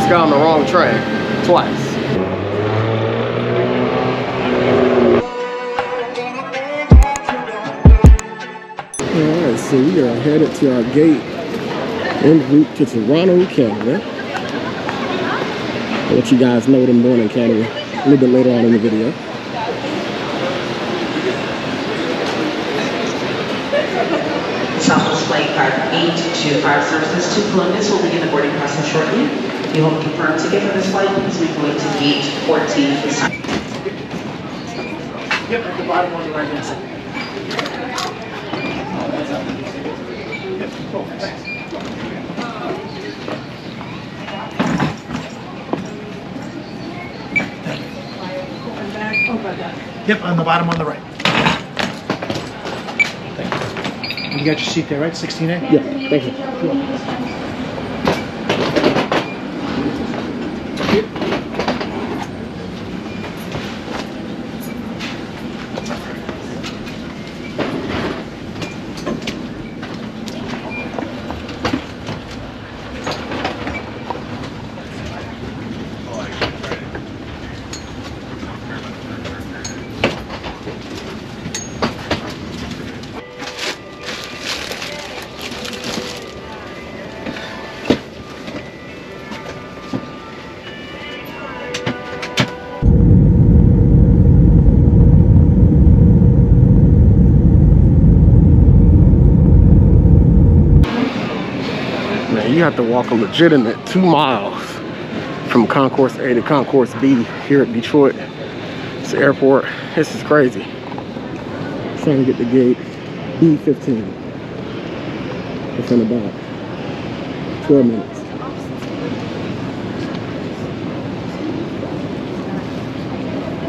just got on the wrong train twice. Alright, so we are headed to our gate en route to Toronto, Canada. I'll let you guys know what I'm doing in Canada a little bit later on in the video. Southwest Flight Card 825 services to Columbus will begin the boarding process shortly. You will confirm ticket for this flight. Please make your way to gate 14 at this time. Yep, at the bottom on the right hand side. Yep, on the bottom on the right. You got your seat there, right? 16A? Yeah, thank you. You have to walk a legitimate 2 miles from Concourse A to Concourse B here at Detroit. It's the airport. This is crazy. Trying to get to gate B15 within about 12 minutes.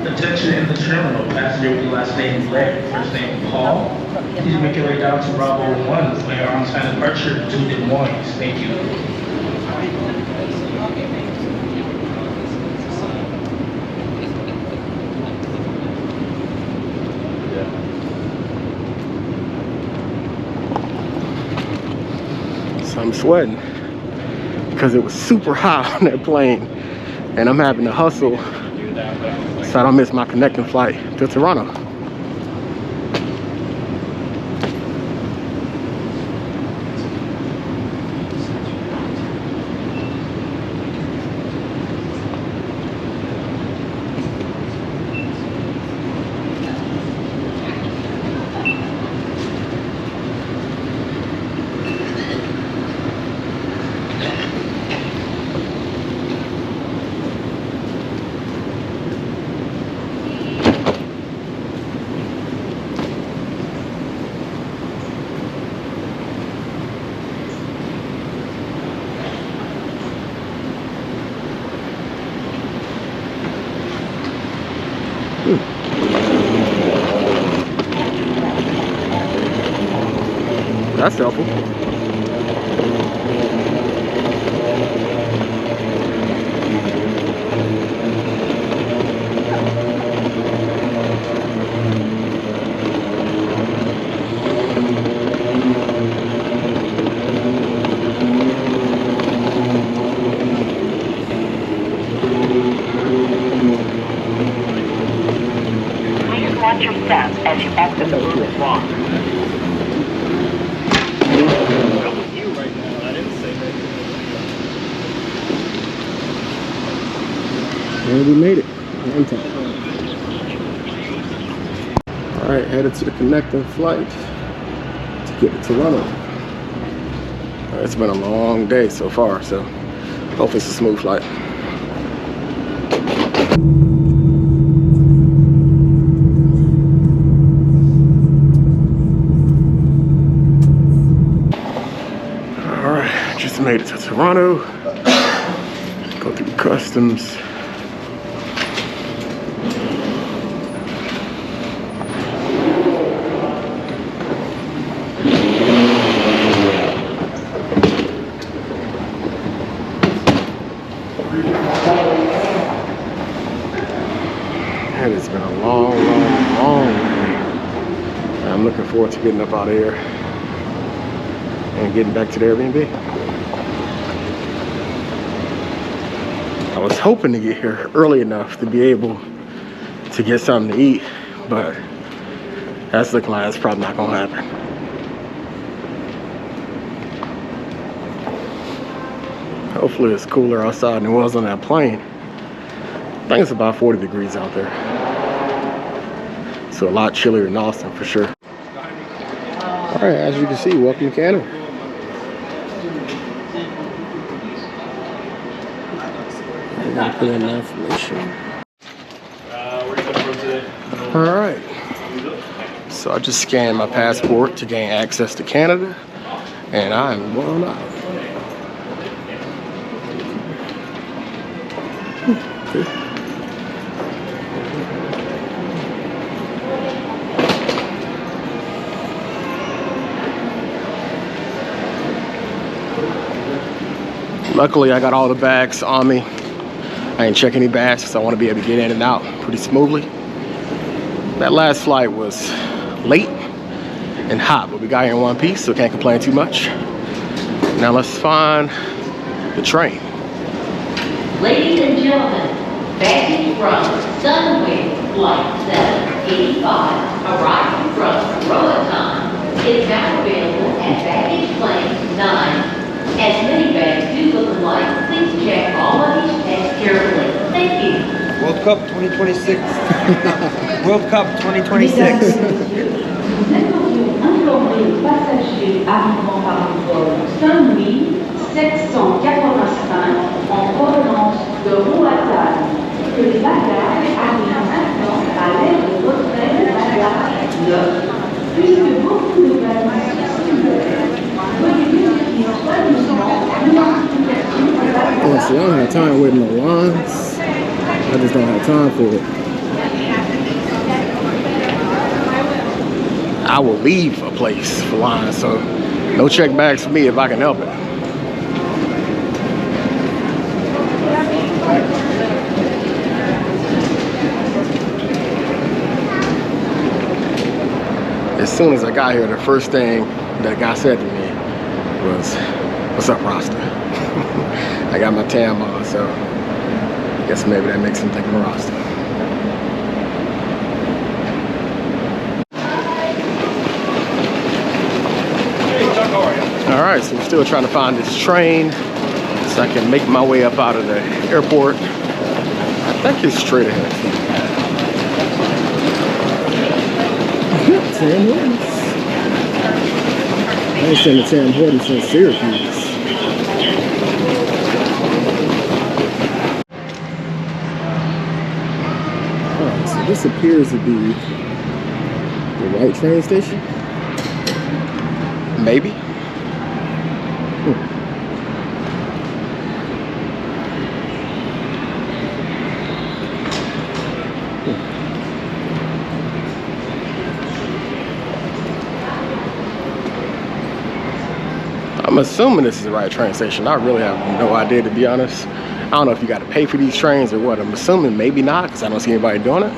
Attention in the terminal, passenger with the last name Greg, first name Paul. Please make your way down to Bravo 1 for your on-time departure to Des Moines. Thank you. So I'm sweating because it was super hot on that plane, and I'm having to hustle so I don't miss my connecting flight to Toronto. That's helpful. Please watch your step as you exit the room walk. And we made it on time. All right, headed to the connecting flight to get to Toronto. It's been a long day so far, so hopefully it's a smooth flight. All right, just made it to Toronto. Go through customs. And it's been a long day. I'm looking forward to getting up out of here and getting back to the Airbnb. I was hoping to get here early enough to be able to get something to eat, but that's looking like that's probably not gonna happen. Hopefully it's cooler outside than it was on that plane. I think it's about 40 degrees out there. So a lot chillier than Austin for sure. All right, as you can see, welcome to Canada. I gotta put in the information. All right. So I just scanned my passport to gain access to Canada, and I'm going out. Okay. Luckily, I got all the bags on me. I ain't check any bags because I want to be able to get in and out pretty smoothly. That last flight was late and hot, but we got here in one piece, so can't complain too much. Now let's find the train. Ladies and gentlemen, baggage from Sunwing Flight 785 arriving from Roatan is now available at baggage claim 9. As many bags do look alike, please check all luggage tags carefully. Thank you. World Cup 2026. World Cup 2026. Vous êtes informés aux passagers arrivant par le vol Saint-Louis 785 en provenance de Roatan que les bagages arrivent maintenant à l'aire de retrait de bagages 9, puisque beaucoup de bagages circulaires. Veuillez vérifier soigneusement l'identification des bagages. Yeah, see, I don't have time waiting on lines. I just don't have time for it. I will leave a place for lines, so no check bags for me if I can help it. As soon as I got here, the first thing that a guy said to me was, "What's up, Rasta?" I got my tam on, so I guess maybe that makes him think I'm a Rasta. All right, so we're still trying to find this train so I can make my way up out of the airport. I think it's straight ahead. Tim Hortons. I ain't seen the Tim Hortons since Syracuse. Alright, so this appears to be the right train station. Maybe. I'm assuming this is the right train station. I really have no idea, to be honest. I don't know if you got to pay for these trains or what. I'm assuming maybe not, because I don't see anybody doing it.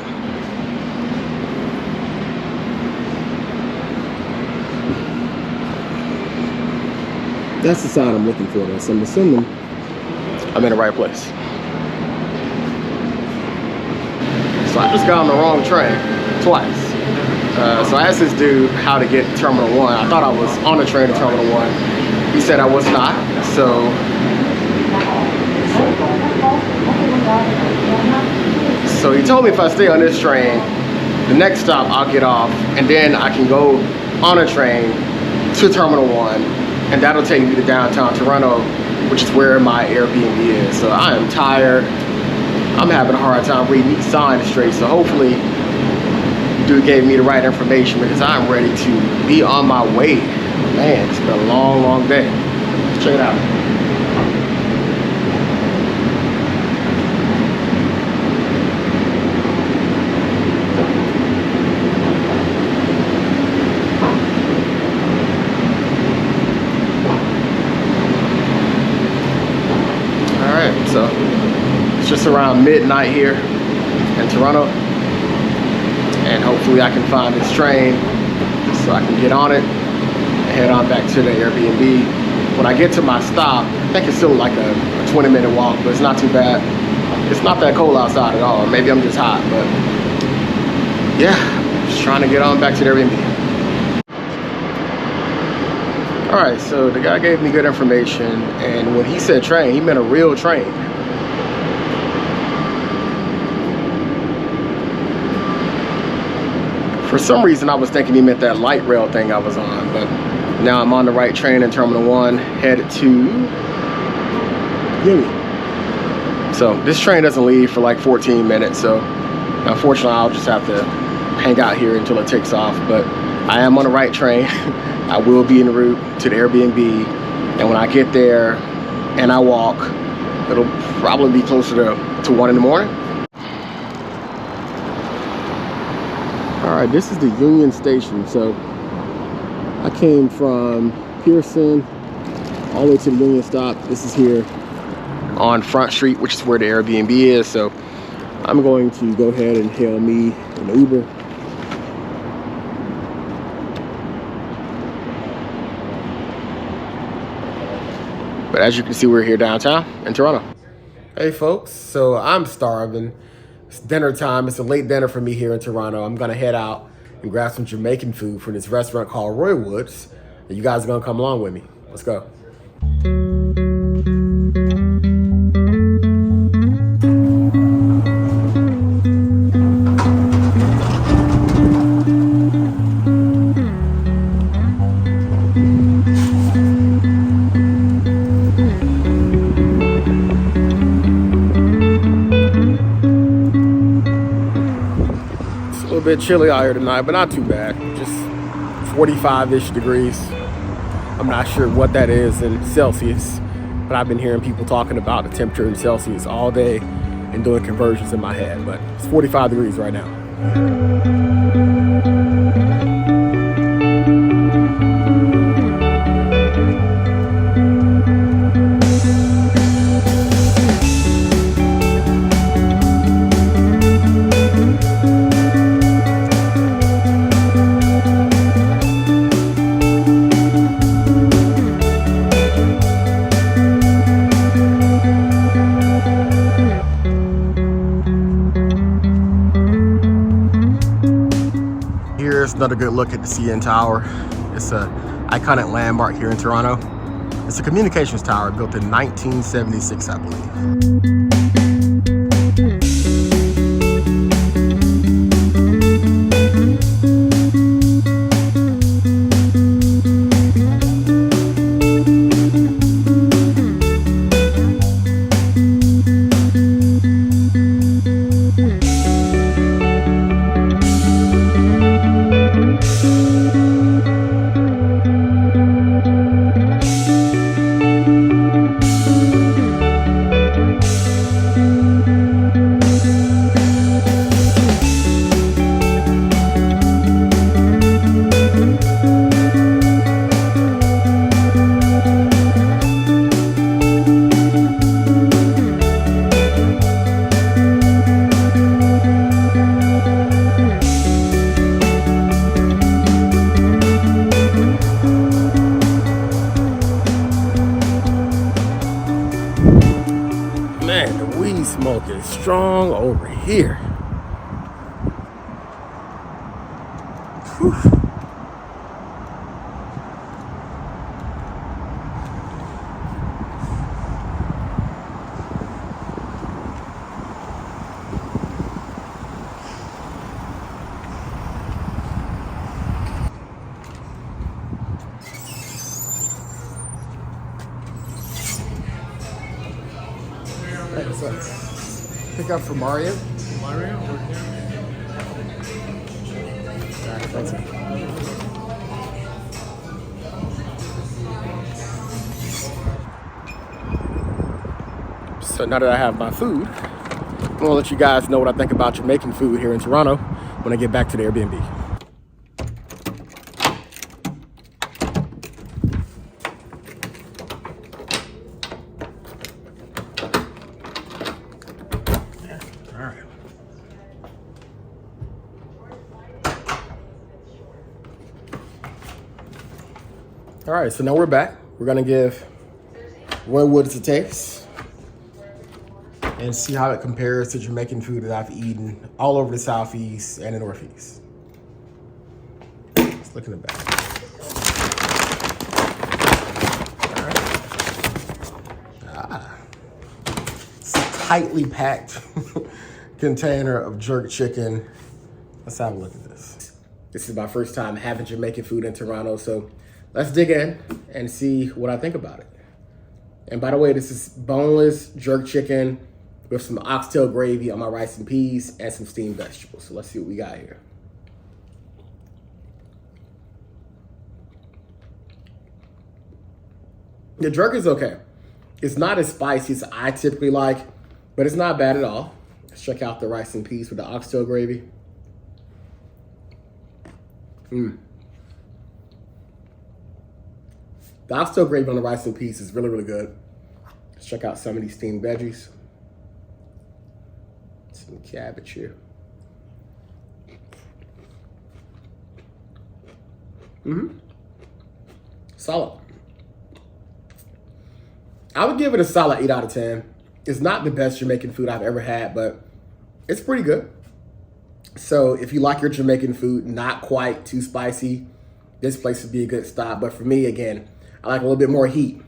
That's the side I'm looking for, though. So I'm assuming I'm in the right place. So I just got on the wrong train twice. So I asked this dude how to get to Terminal 1. I thought I was on the train to Terminal 1. He said I was not, so he told me if I stay on this train, the next stop I'll get off, and then I can go on a train to Terminal 1, and that'll take me to downtown Toronto, which is where my Airbnb is. So I am tired. I'm having a hard time reading these signs straight, so hopefully dude gave me the right information, because I'm ready to be on my way. Man, it's been a long, long day. Let's check it out. All right, so it's just around midnight here in Toronto, and hopefully I can find this train so I can get on it and head on back to the Airbnb. When I get to my stop, I think it's still like a 20-minute walk, but it's not too bad. It's not that cold outside at all. Maybe I'm just hot, but yeah, just trying to get on back to the Airbnb. All right, so the guy gave me good information, and when he said train, he meant a real train. For some reason, I was thinking he meant that light rail thing I was on, but now I'm on the right train in Terminal 1, headed to Gimme. So this train doesn't leave for like 14 minutes, so unfortunately I'll just have to hang out here until it takes off. But I am on the right train. I will be en route to the Airbnb, and when I get there and I walk, it'll probably be closer to 1 in the morning. All right, this is the Union Station. So I came from Pearson all the way to the Union stop. This is here on Front Street, which is where the Airbnb is. So I'm going to go ahead and hail me an Uber. But as you can see, we're here downtown in Toronto. Hey folks, so I'm starving. It's dinner time. It's a late dinner for me here in Toronto. I'm gonna head out and grab some Jamaican food from this restaurant called Roy Woods. And you guys are gonna come along with me. Let's go. A bit chilly out here tonight, but not too bad. Just 45-ish degrees. I'm not sure what that is in Celsius, but I've been hearing people talking about the temperature in Celsius all day and doing conversions in my head, but it's 45 degrees right now. Here's another good look at the CN Tower. It's an iconic landmark here in Toronto. It's a communications tower built in 1976, I believe. Man, the weed smoke is strong over here. Whew. Hey, what's up? Pick up for Mario? Mario? Alright, thanks. So now that I have my food, I'm gonna let you guys know what I think about Jamaican food here in Toronto when I get back to the Airbnb. All right, so now we're back. We're gonna give Roy Woods a taste. and see how it compares to Jamaican food that I've eaten all over the Southeast and the Northeast. Let's look in the back. All right. It's a tightly packed container of jerk chicken. Let's have a look at this. This is my first time having Jamaican food in Toronto, so let's dig in and see what I think about it. And by the way, this is boneless jerk chicken with some oxtail gravy on my rice and peas and some steamed vegetables. So let's see what we got here. The jerk is okay. It's not as spicy as I typically like, but it's not bad at all. Let's check out the rice and peas with the oxtail gravy. The oxtail gravy on the rice and peas is really, really good. Let's check out some of these steamed veggies. Some cabbage here. Solid. I would give it a solid 8 out of 10. It's not the best Jamaican food I've ever had, but it's pretty good. So if you like your Jamaican food not quite too spicy, this place would be a good stop. But for me, again, I like a little bit more heat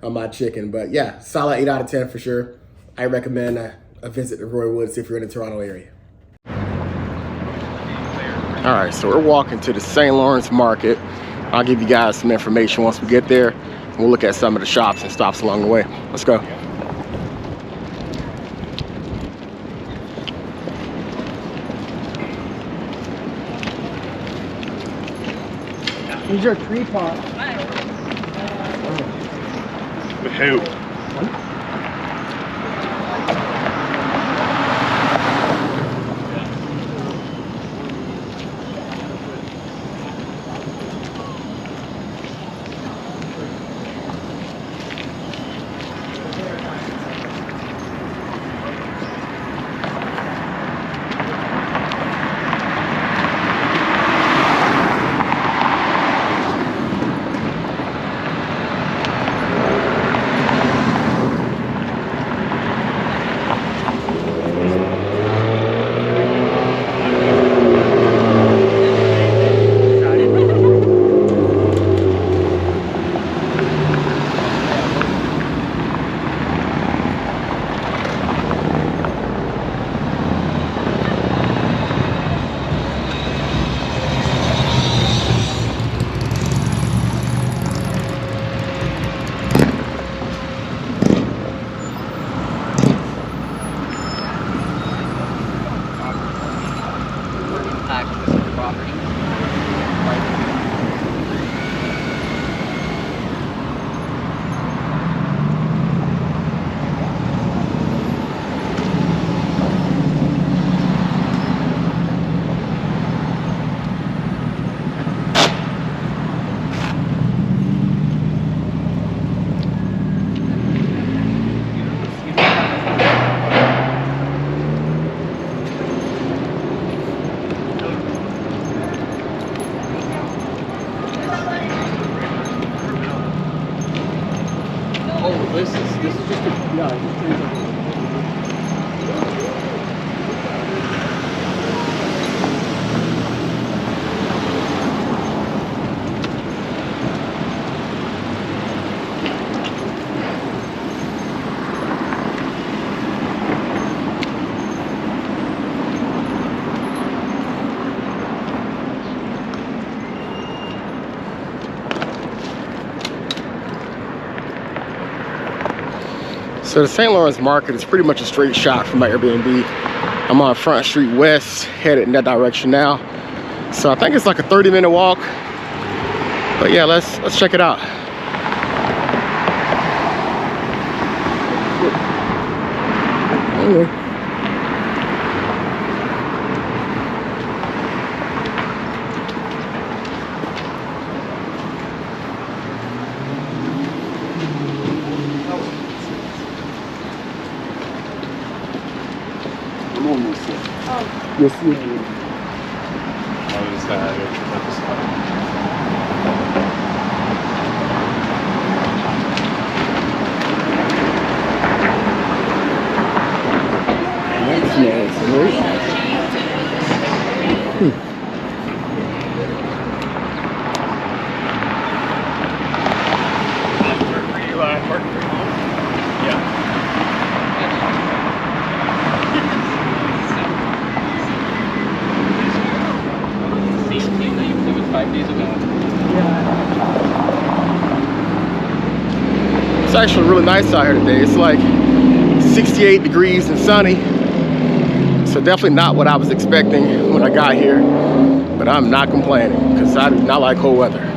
on my chicken. But yeah, solid 8 out of 10 for sure. I recommend a visit to Roy Woods if you're in the Toronto area. All right, so we're walking to the St. Lawrence Market. I'll give you guys some information once we get there. We'll look at some of the shops and stops along the way. Let's go. These are tree pots. With who? This is just a, So the St. Lawrence Market is pretty much a straight shot from my Airbnb. I'm on Front Street West, headed in that direction now. So I think it's like a 30-minute walk. But yeah, let's check it out. Anyway. Yes, you do. It's actually really nice out here today. It's like 68 degrees and sunny. So definitely not what I was expecting when I got here. But I'm not complaining because I do not like cold weather.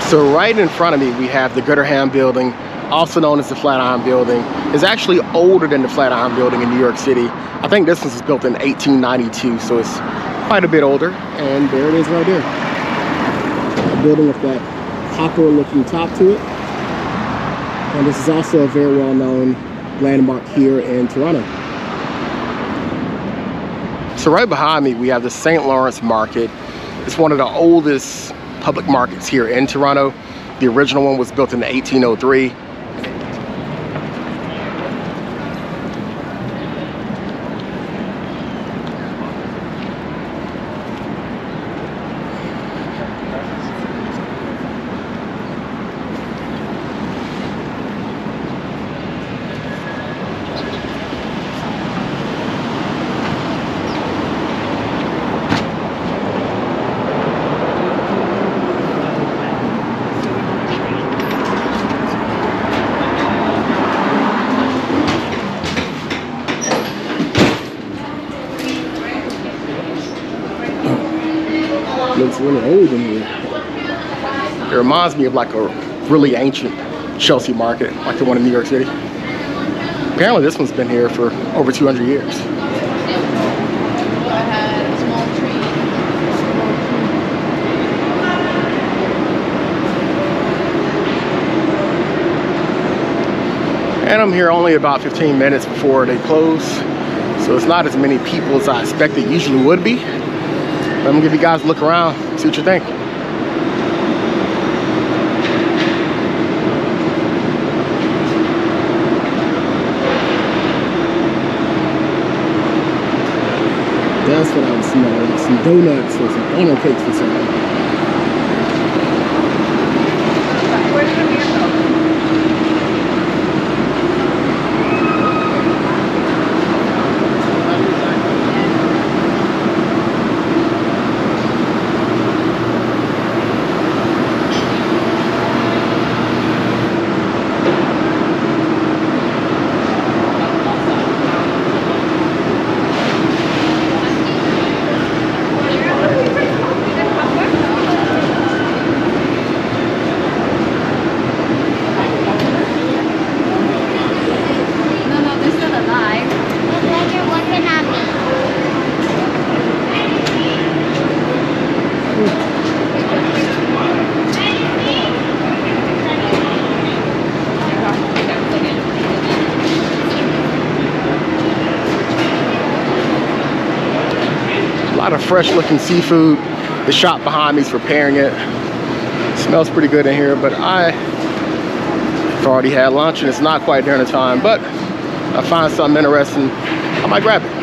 So right in front of me, we have the Gooderham building, also known as the Flatiron building. It's actually older than the Flatiron building in New York City. I think this one was built in 1892, so it's quite a bit older. And there it is right there. A building with that copper looking top to it. And this is also a very well-known landmark here in Toronto. So right behind me, we have the St. Lawrence Market. It's one of the oldest public markets here in Toronto. The original one was built in 1803. Looks really old in here. It reminds me of like a really ancient Chelsea market, like the one in New York City. Apparently this one's been here for over 200 years. And I'm here only about 15 minutes before they close. So it's not as many people as I expected it usually would be. I'm gonna give you guys a look around, see what you think. That's what I was smelling, some donuts or some funnel cakes or something. A lot of fresh looking seafood. The shop behind me is preparing it. Smells pretty good in here, but I've already had lunch and it's not quite dinner time, but I find something interesting, I might grab it.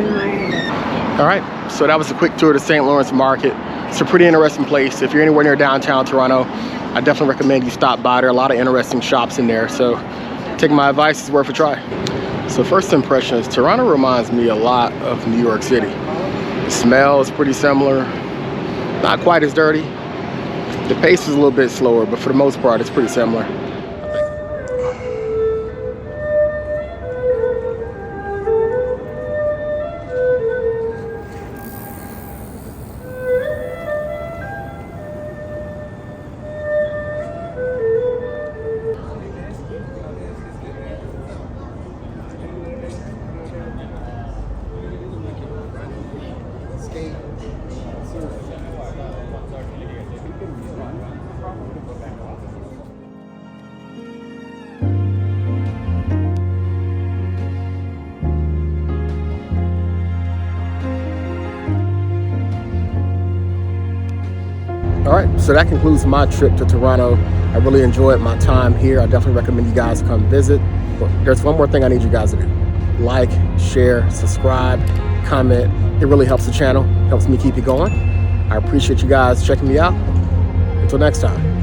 All right, so that was a quick tour of the St. Lawrence Market. It's a pretty interesting place. If you're anywhere near downtown Toronto, I definitely recommend you stop by. There are a lot of interesting shops in there, so take my advice, it's worth a try. So first impression is Toronto reminds me a lot of New York City. The smell is pretty similar, not quite as dirty. The pace is a little bit slower, but for the most part, it's pretty similar. All right, so that concludes my trip to Toronto. I really enjoyed my time here. I definitely recommend you guys come visit. There's one more thing I need you guys to do. Like, share, subscribe, comment. It really helps the channel, helps me keep it going. I appreciate you guys checking me out. Until next time.